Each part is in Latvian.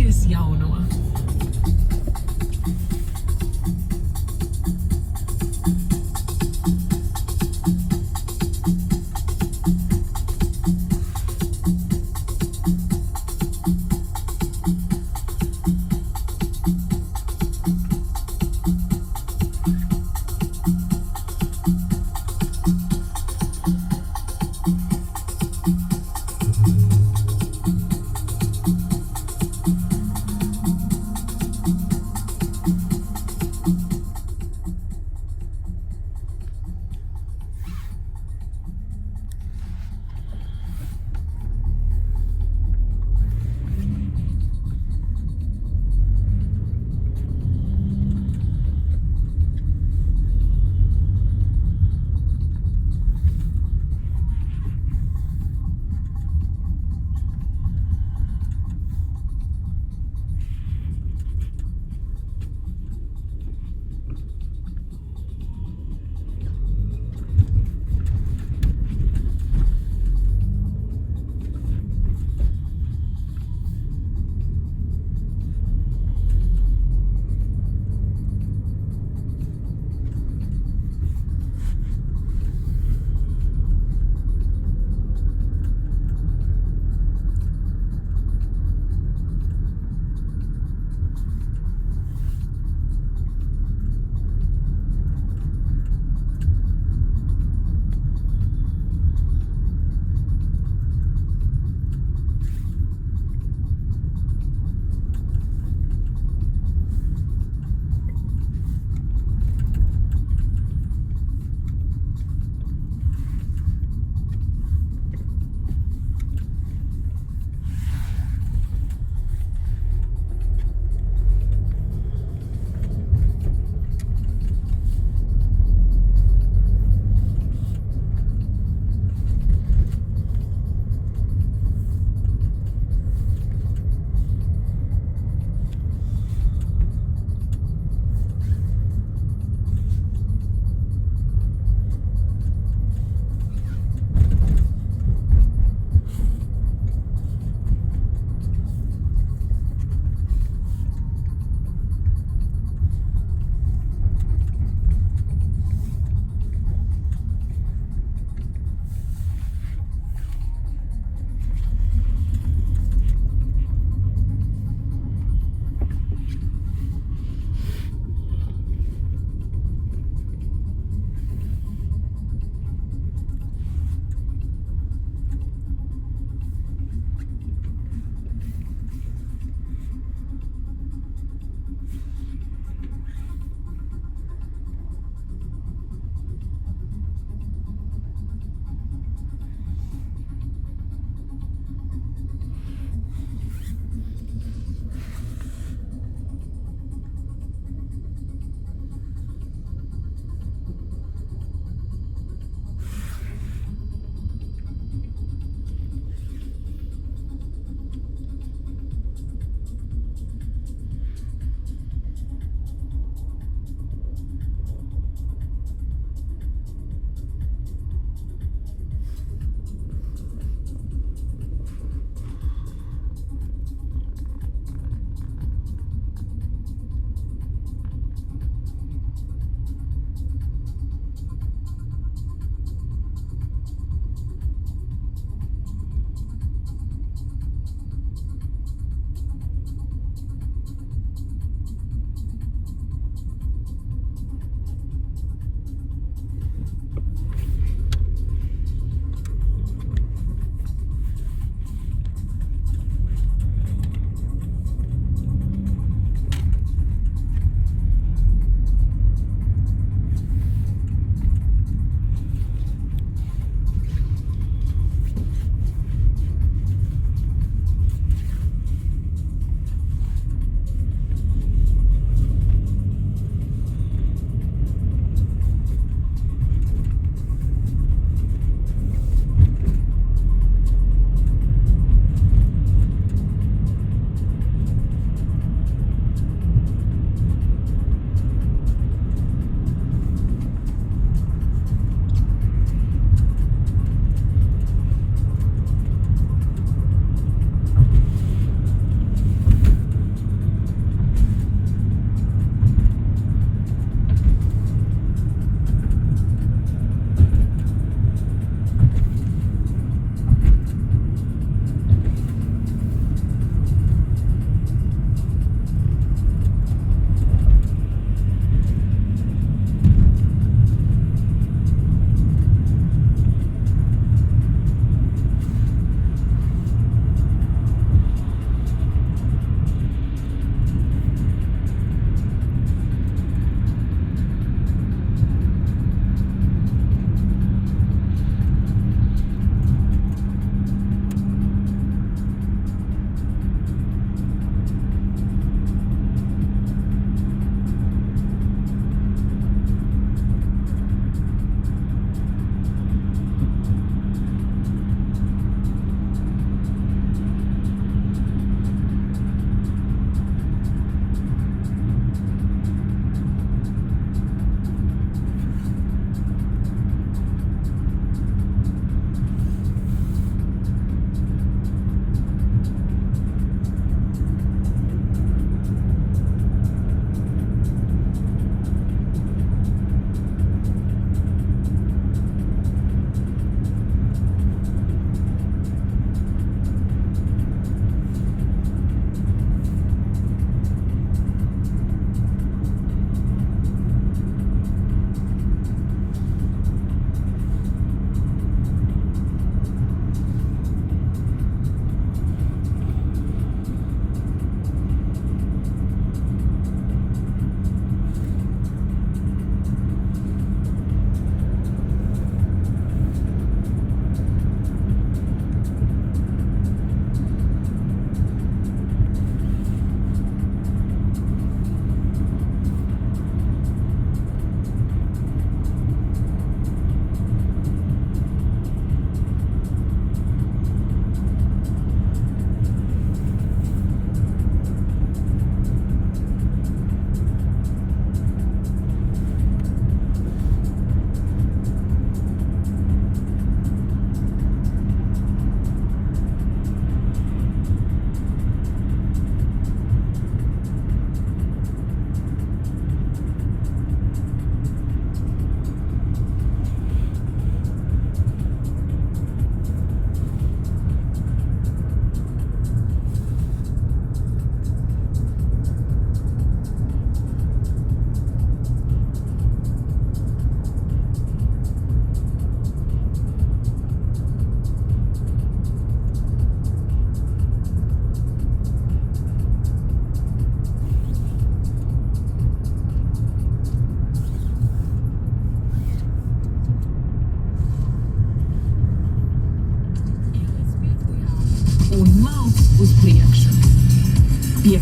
is jaunuma.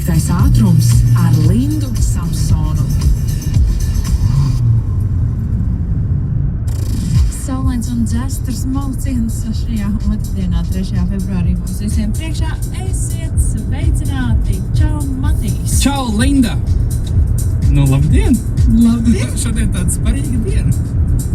Piektais ātrums ar Lindu Samsonu. Saulains un dzestars malciens šajā otrdienā, 3. februārī mums visiem priekšā. Esiet sveicināti! Čau, Matīs! Čau, Linda! Nu, labdien! Labdien! Šodien tāda sparīga diena.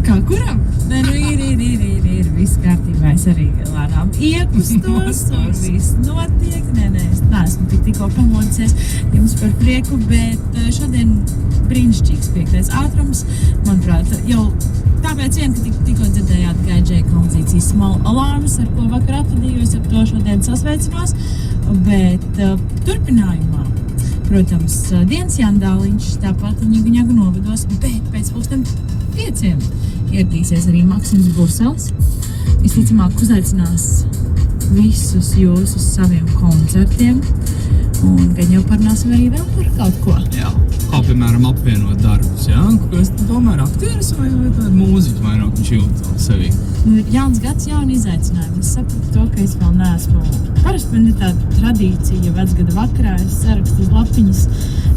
Kā kuram? Nē, nu ir viss kārtībā. Es arī lēnām iekustos un viss notiek. Nē, es neesmu tikko pamodusies jums par prieku, bet šodien brīnišķīgs piektais ātrums. Manuprāt, jau tāpēc ka tikko dzirdējāt Gaidžēja kompozīcijas Small Alarms, ar ko vakar atvadījos, ar to šodien sasveicinos, bet turpinājumā, protams, Dienas Jandāliņš, tāpat Ņigu novados, bet pēc 4:05 ieradīsies arī Maksims Burselis. Visticamāk uzaicinās visus jūs uz saviem koncertiem, un gan jau parunāsim arī vēl par kaut ko. Jā, kā piemēram apvienot darbus, jā? Es tomēr aktieris vai tāda mūziķa vairāk viņš jūt sevi? Jauns gads, jauni izaicinājumi. Es sapratu to, ka es vēl neesmu. Parasti man ir tāda tradīcija, vecgada vakarā es sarakstu uz lapiņas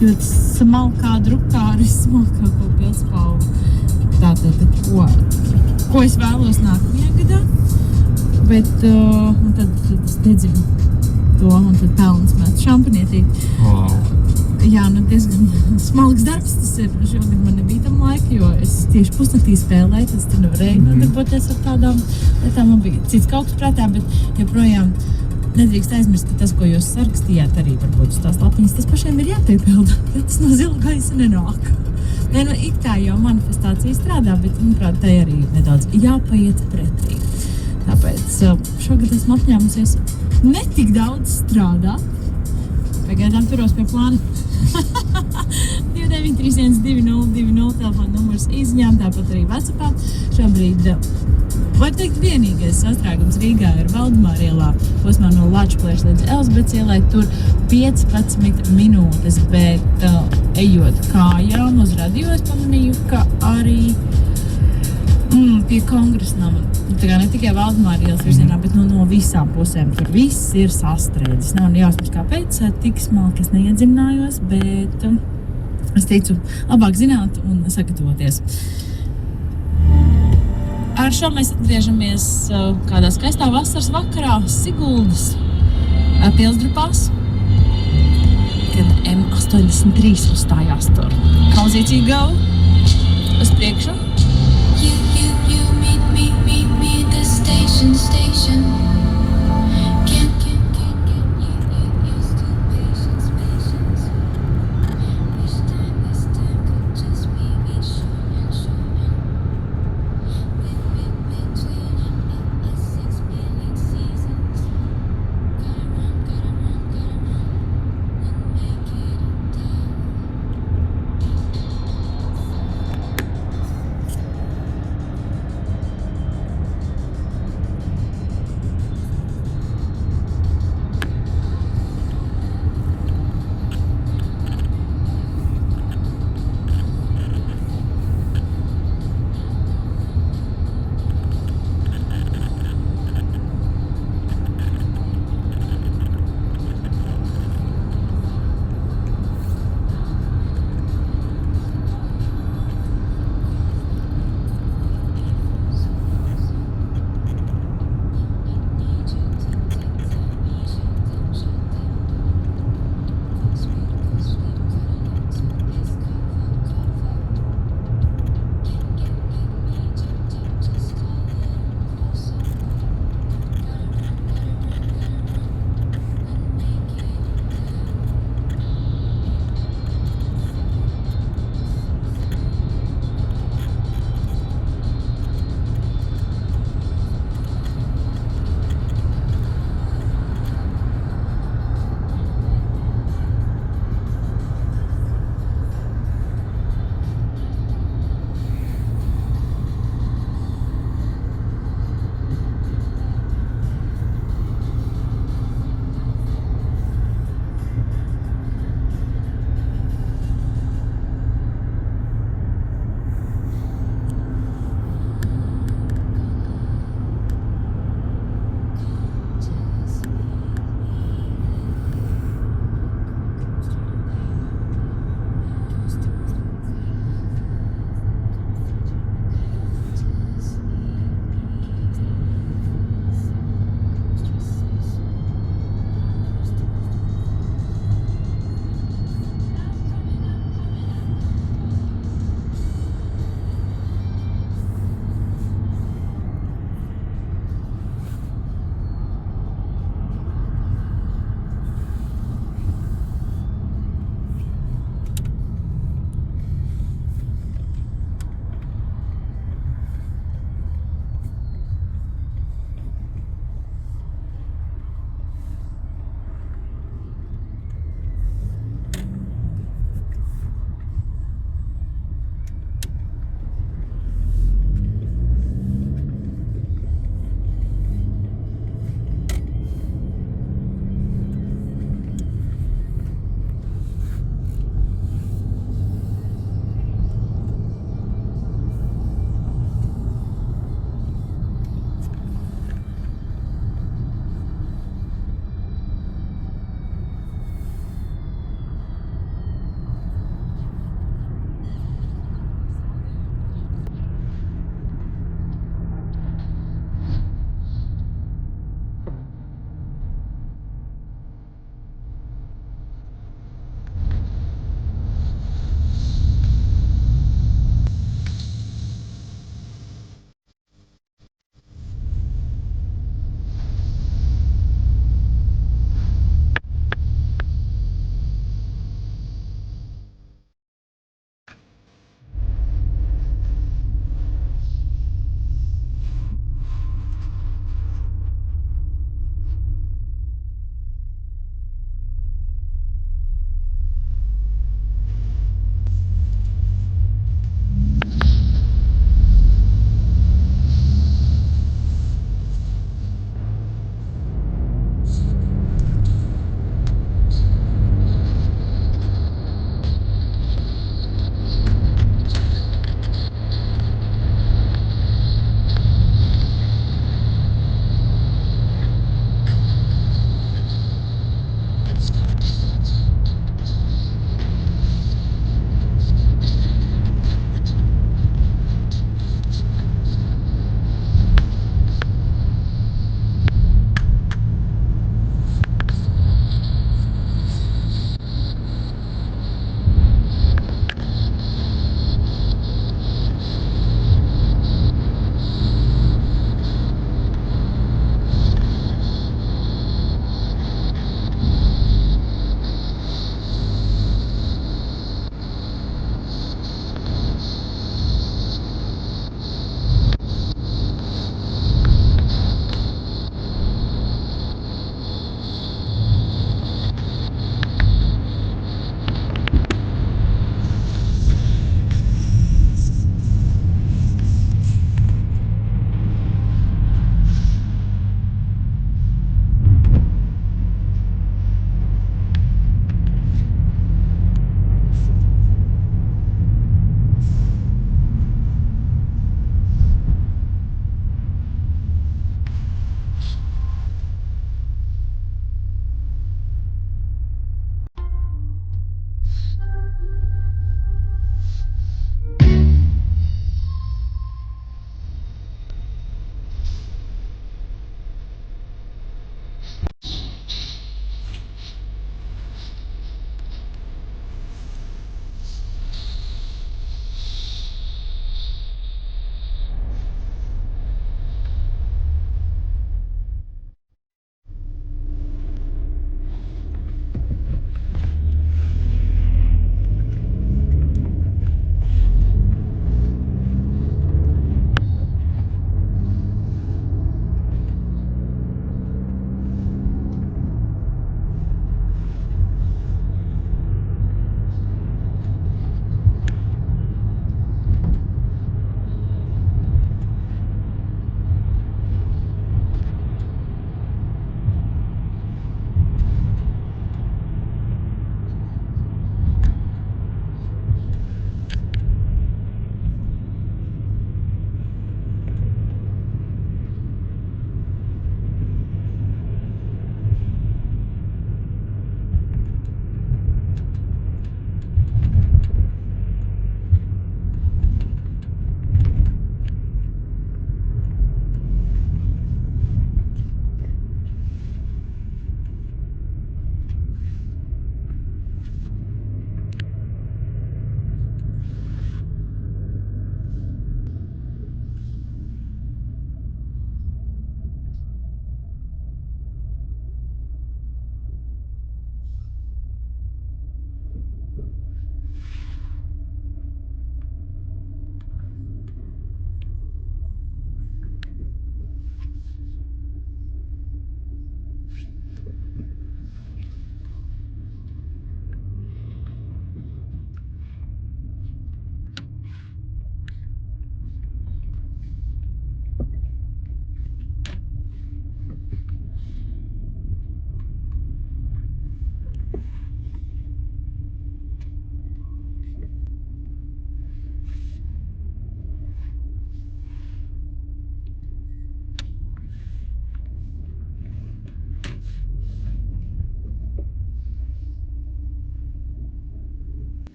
ļoti smalkā drukā, arī smalkā ko pilspalvu. Tātad, ko es vēlos nākamajā gadā, bet un tad es dedzinu to, un tad pelnas met šampanietī. Wow. Jā, nu diezgan smalks darbs tas ir. Šogad man nebija tam laika, jo es tieši pusnaktī spēlēju, tad es nevarēju nodarboties ar tādām lietām. Man bija cits kaut kas prātā, bet joprojām nedrīkst aizmirst, ka tas, ko jūs sarakstījāt arī varbūt uz tās lapiņas, tas pašiem ir jāpiepilda, jo tas no zila gaisa nenāk. Nē, nu it kā jau manifestācija strādā, bet, manuprāt, tai arī nedaudz jāpaiet pretī. Tāpēc šogad esmu apņēmusies ne tik daudz strādāt. Pagaidām turos pie plāna. 29312020 telefona numurs izņēma, tāpat arī WhatsAppā. Šobrīd, var teikt, vienīgais sastrēgums Rīgā ir Valdemāra ielā, posmā no Lačplēša līdz Elzbetes ielai, tur 15 minūtes, bet ejot kājām uz radio, es pamanīju, ka arī pie Kongresa nama. Tā kā ne tikai Valdemāra ielas virzienā, bet no visām pusēm. Tur viss ir sastrēdzis. Nav jāsmas kāpēc, tik smalki es neiedzimnājos, bet es teicu, labāk zināt un sagatavoties. Ar šo mēs atgriežamies kādā skaistā vasaras vakarā Siguldas pilsdrupās, kad M83 uzstājās tur. Kompozīcija Go uz priekšu. Station.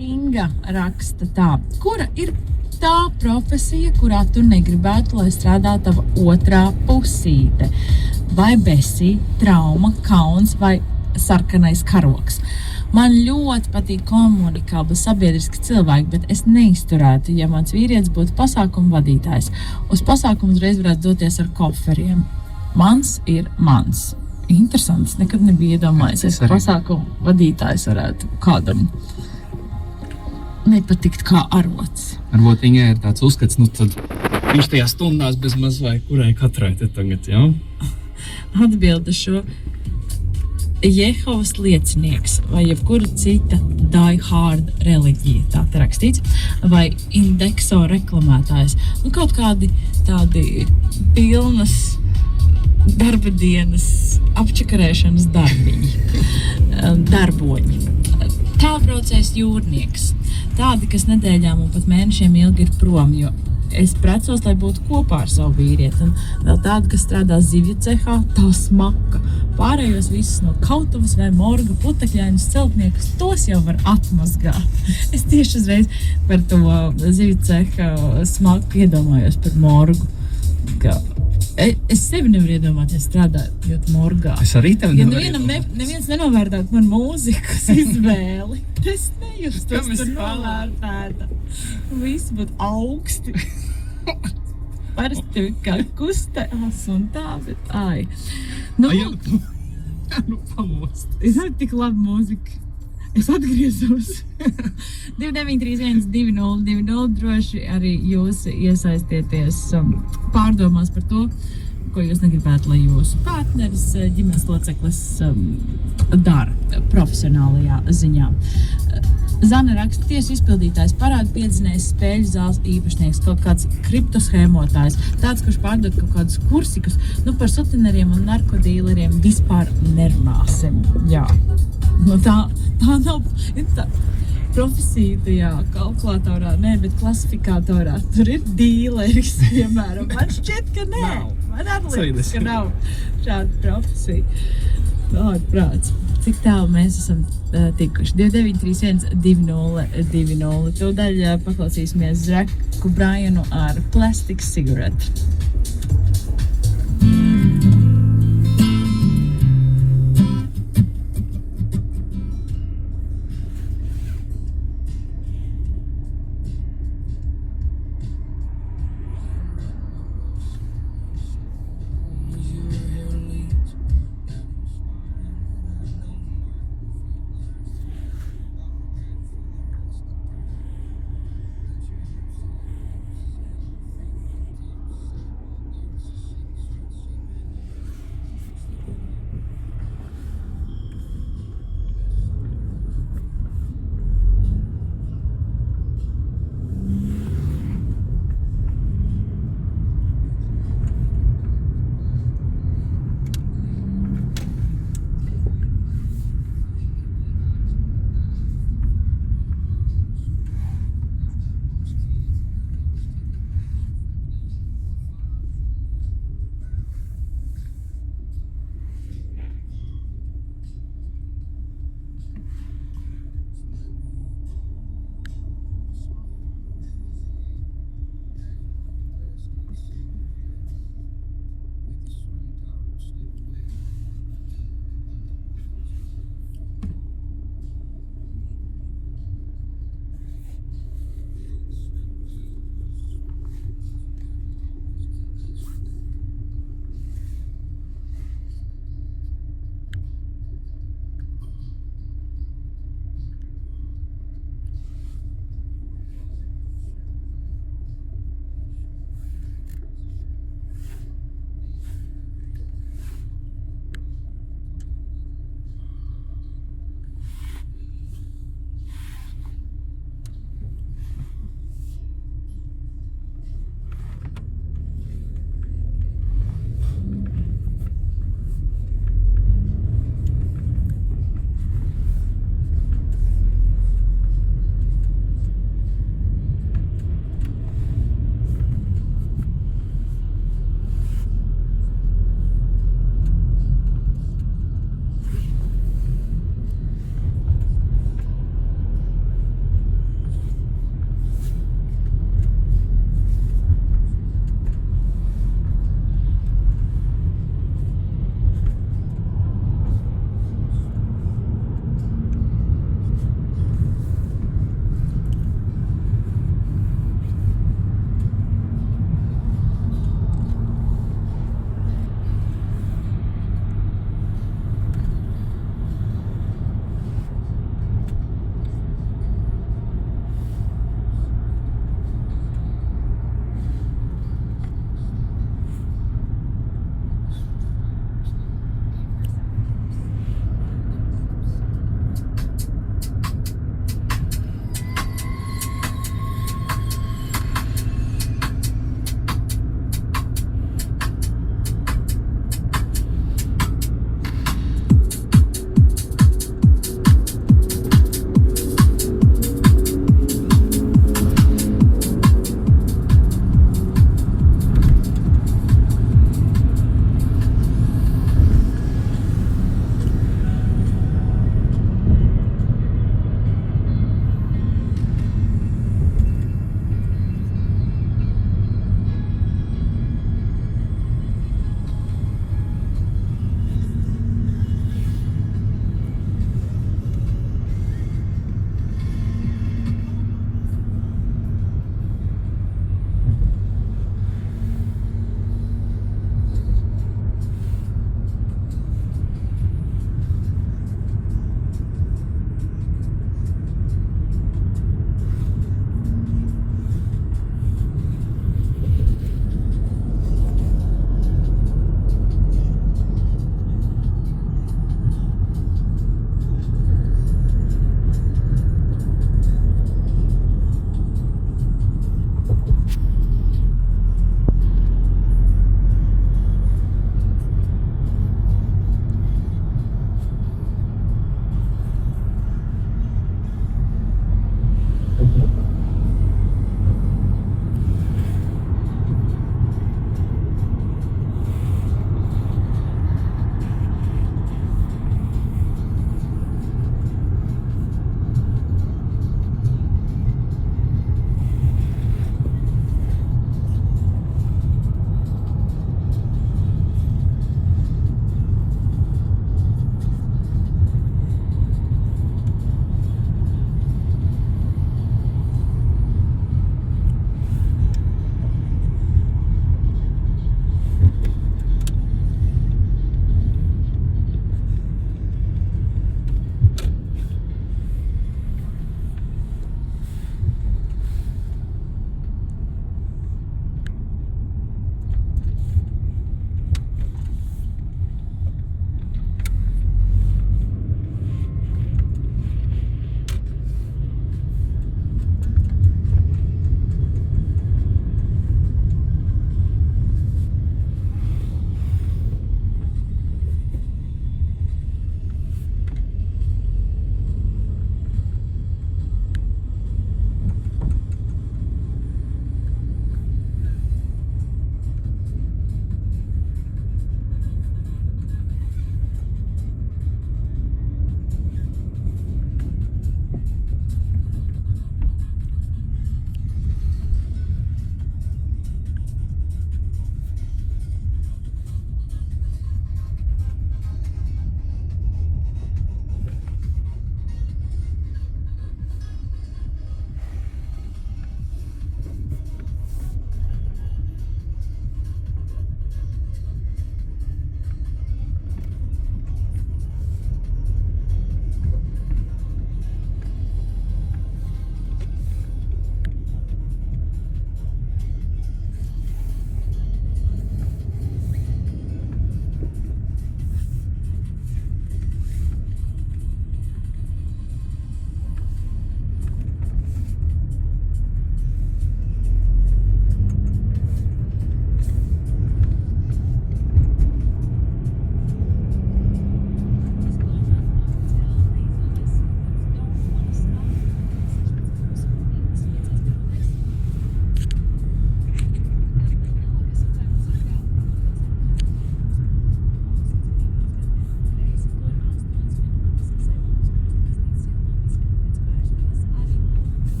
Inga raksta tā. Kura ir tā profesija, kurā tu negribētu, lai strādā tava otrā pusīte? Vai besī, trauma, kauns vai sarkanais karoks? Man ļoti patīk komunikābli sabiedriski cilvēki, bet es neizturētu, ja mans vīrietis būtu pasākumu vadītājs. Uz pasākumu uzreiz varētu doties ar koferiem. Mans ir mans. Interesants, nekad nebija iedomājies, ka pasākumu vadītājs varētu kādam nepatikt kā arots. Varbūt viņai ir tāds uzskats, nu tad viņš tajā stundās bez maz vai kurai katrai te tagad, jā? Atbilde šo. Jehovas liecinieks vai jebkura cita die hard reliģija, tā te rakstīts, vai indekso reklamētājs. Nu, kaut kādi tādi pilnas darba dienas apčakarēšanas darboņi. Tālbraucējs jūrnieks. Tādi, kas nedēļām un pat mēnešiem ilgi ir prom, jo es precos, lai būtu kopā ar savu vīrieti. Un vēl tādi, kas strādā zivju cehā, tā smaka. Pārējos visus no kautuvas vai morga putekļainus celtniekus, tos jau var atmazgāt. Es tieši uzreiz par to zivju ceha smaku iedomājos par morgu. Es sevi nevaru iedomāties strādājot morgā. Es arī tev ja nevaru iedomāties. Neviens nenovērtētu man mūzikas izvēli. Es nejustos tur novērtēta. Viss būtu augsti. Parasti kā kustās un tā, bet ai. Nu, Pamost. es arī tik labi mūzika. Es atgriezos. 2931 droši arī jūs iesaistieties pārdomās par to, ko jūs negribētu, lai jūsu partneris, ģimenes loceklis dara profesionālajā ziņā. Zana raksta, tiesu izpildītājs, parādu piedzinējs, spēļu zāles īpašnieks, kaut kāds kriptoshēmotājs, tāds, kurš pārdod kaut kādus kursikus, nu par sutineriem un narkodīleriem vispār nerunāsim. Jā. Nu tā nav tā profesija tajā kalkulatorā, nē, bet klasifikatorā. Tur ir dīleris, piemēram. Man šķiet, ka nē. Man atlieks, ka nav šāda profesija. Ārprāts. Cik tālu mēs esam tikuši? 2931 Tūdaļ paklausīsimies Zaku Brajanu ar Plastic Cigarette.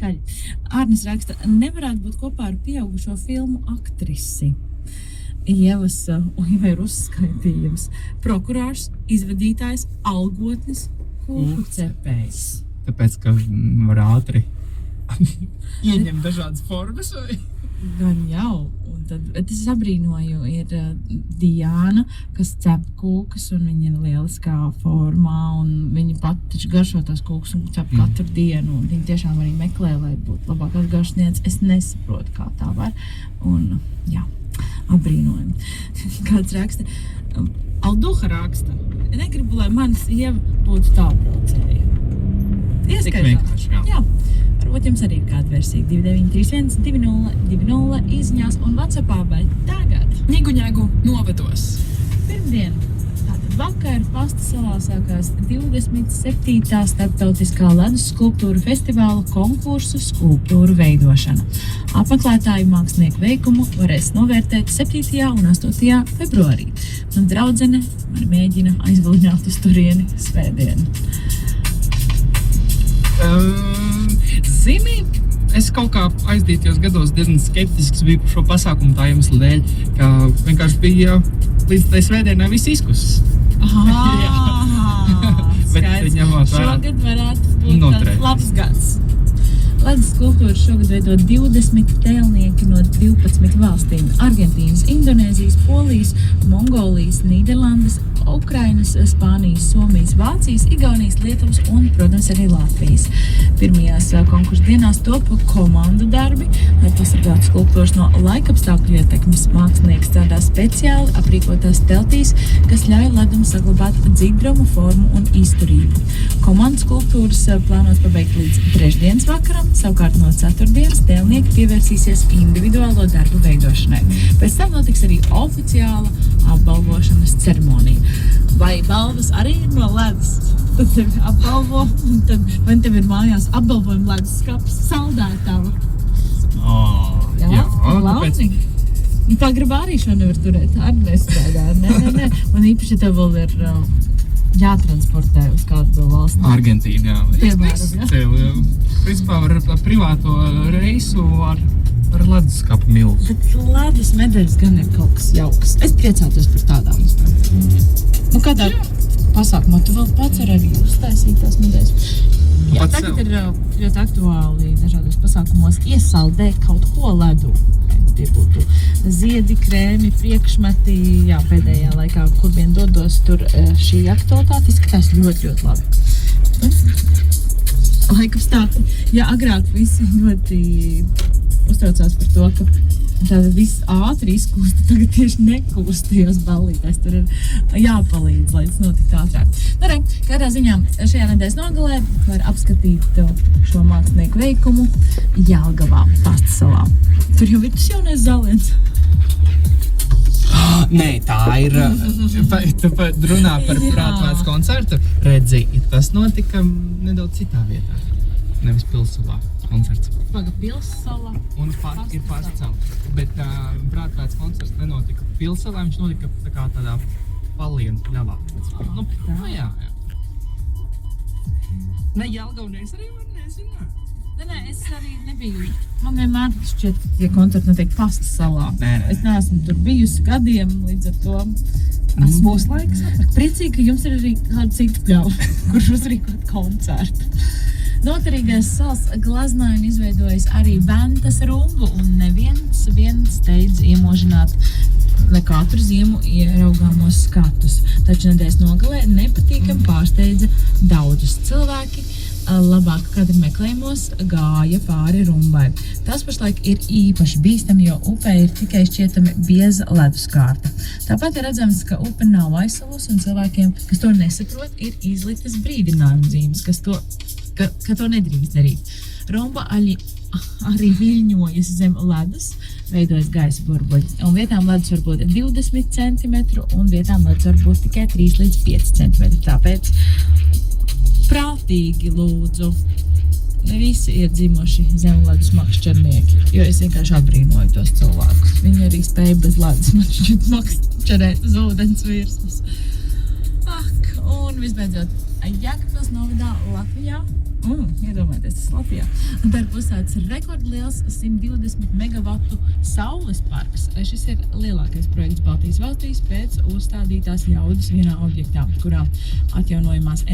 skaļi. Ārnis raksta, nevarētu būt kopā ar pieaugušo filmu aktrisi. Ievas Ivai ir uzskaitījums. Prokurārs, izvadītājs, algotnis, kūku cepējs. Tāpēc, ka var ātri ieņem dažādas formas vai? Gan jau. Un tad, es abrīnoju, ir Diāna, kas cep kūkas, un viņa ir lieliskā formā, un viņa pat taču garšo tās kūkas un cep katru dienu, un viņa tiešām arī meklē, lai būtu labākās garšniecības. Es nesaprotu, kā tā var, un jā, abrīnojam. Kāds raksta? Alduha raksta. Negribu, lai manas Ieva būtu tālbraucēja. Tik vienkārši, jā. Varbūt jums arī ir kāda versija 2931 20 izziņās un WhatsAppā vai tagad. Ņigu novados. Pirmdien, tātad vakar Pasta salā sākās 27. starptautiskā ledus skulptūru festivāla konkursu skulptūru veidošana. Apmeklētāju mākslinieku veikumu varēs novērtēt 7. un 8. februārī. Man draudzene mani mēģina aizvilināt uz turieni svētdienu. Zini, es kaut kā aizdītajos gados diezgan skeptisks biju par šo pasākumu tā iemesla dēļ, ka vienkārši bija līdz tai svētdienai viss izkusis. Bet ņemot vērā. Šogad varētu būt tāds labs gads. Ledus skulptūras šogad veido 20 tēlnieki no 12 valstīm – Argentīnas, Indonēzijas, Polijas, Mongolijas, Nīderlandes, Ukrainas, Spānijas, Somijas, Vācijas, Igaunijas, Lietuvas un, protams, arī Latvijas. Pirmajās konkursu dienās topa komandu darbi, lai pasargātu skulptūras no laikapstākļu ietekmes. Mākslinieks strādā speciāli aprīkotās teltīs, kas ļauj ledumu saglabāt dzidrumu, formu un izturību. Komandu skulptūras plānots pabeigt līdz trešdienas vakaram, savukārt no ceturtdienas tēlnieki pievērsīsies individuālo darbu veidošanai. Pēc tam notiks arī oficiāla apbalvošanas ceremonija. Vai balvas arī ir no ledus? Tad tevi apbalvo, un tad vai tev ir mājās apbalvojuma ledus skapis saldētava? Jā, launīgi. Pagrabā arī šo nevar turēt, arī nestrādā. Nē. Un īpaši tev vēl ir jātransportē uz kādu valsts. Argentīna, jā. Piemēram, Principā ar privāto reisu ar leduskapu milzu. Bet ledus medaļas gan ir kaut kas jauks. Es priecātos par tādām. Kādā pasākumā tu vēl pats arī uztaisīt tās medaļas? Jā, tagad ir ļoti aktuāli dažādos pasākumos iesaldēt kaut ko ledu. Tie būtu ziedi, krēmi, priekšmeti. Jā, pēdējā laikā, kur vien dodos, tur šī aktualitāte izskatās ļoti, ļoti labi. Laikapstākļi. Jā, agrāk visi ļoti uztraucās par to, ka tāda viss ātri izkūst, tagad tieši nekūst tajos ballītēs. Tur ir jāpalīdz, lai tas notiktu ātrāk. Kādā ziņā šajā nedēļas nogalē var apskatīt šo mākslinieku veikumu Jelgavā, Pasta salā. Tur jau ir tas jaunais zāliens. Nē, tā ir. Tu runā par Prātvētas koncertu. Redzi, tas notika nedaudz citā vietā. Nevis Pilssalā koncerts. Pilssala. Un ir Pastacela. Bet Prātvētas koncerts nenotika Pilssalā, viņš notika tā kā tādā palienu pļavā. Jā. Ne, Jelgavnieks arī var nezināt. Nē, es arī nebiju. Man vienmēr šķiet, ka tie koncerti notiek Pasta salā. Nē. Es neesmu tur bijusi gadiem, līdz ar to. Būs laiks. Priecīgi, ka jums ir arī kāda cita pļauja, kurš uzrīkot koncertu. Noturīgais salas glaznāja un izveidojas arī Ventas rumbu, un neviens steidz iemožināt katru ziemu ieraugāmos skatus. Taču nedēļas nogalē nepatīkami pārsteidza daudzus cilvēki. Labāk kadru meklējumos gāja pāri rumbai. Tas pašlaik ir īpaši bīstami, jo upē ir tikai šķietami bieza leduskārta. Tāpat ir redzams, ka upe nav aizsalus, un cilvēkiem, kas to nesaprot, ir izliktas brīdinājuma zīmes, ka to nedrīkst darīt. Rumba arī viļņojas zem ledus, veidojas gaisa burbuļi. Un vietām ledus var būt 20 cm, un vietām ledus var būt tikai 3 līdz 5 cm. Tāpēc prātīgi lūdzu, visi ir dzimuši zemledus makšķernieki, jo es vienkārši abrīnoju tos cilvēkus. Viņi arī spēja bez ledus man šķiet makšķerēt uz ūdens virsmas. Un visbeidzot, Jēkabpils novadā Latvijā Iedomājieties, tas Latvijā. Un tā ir pilsētas rekordliels 120 megavatu saules parks. Šis ir lielākais projekts Baltijas valstīs pēc uzstādītās jaudas vienā objektā, kurā atjaunojamās enerģijas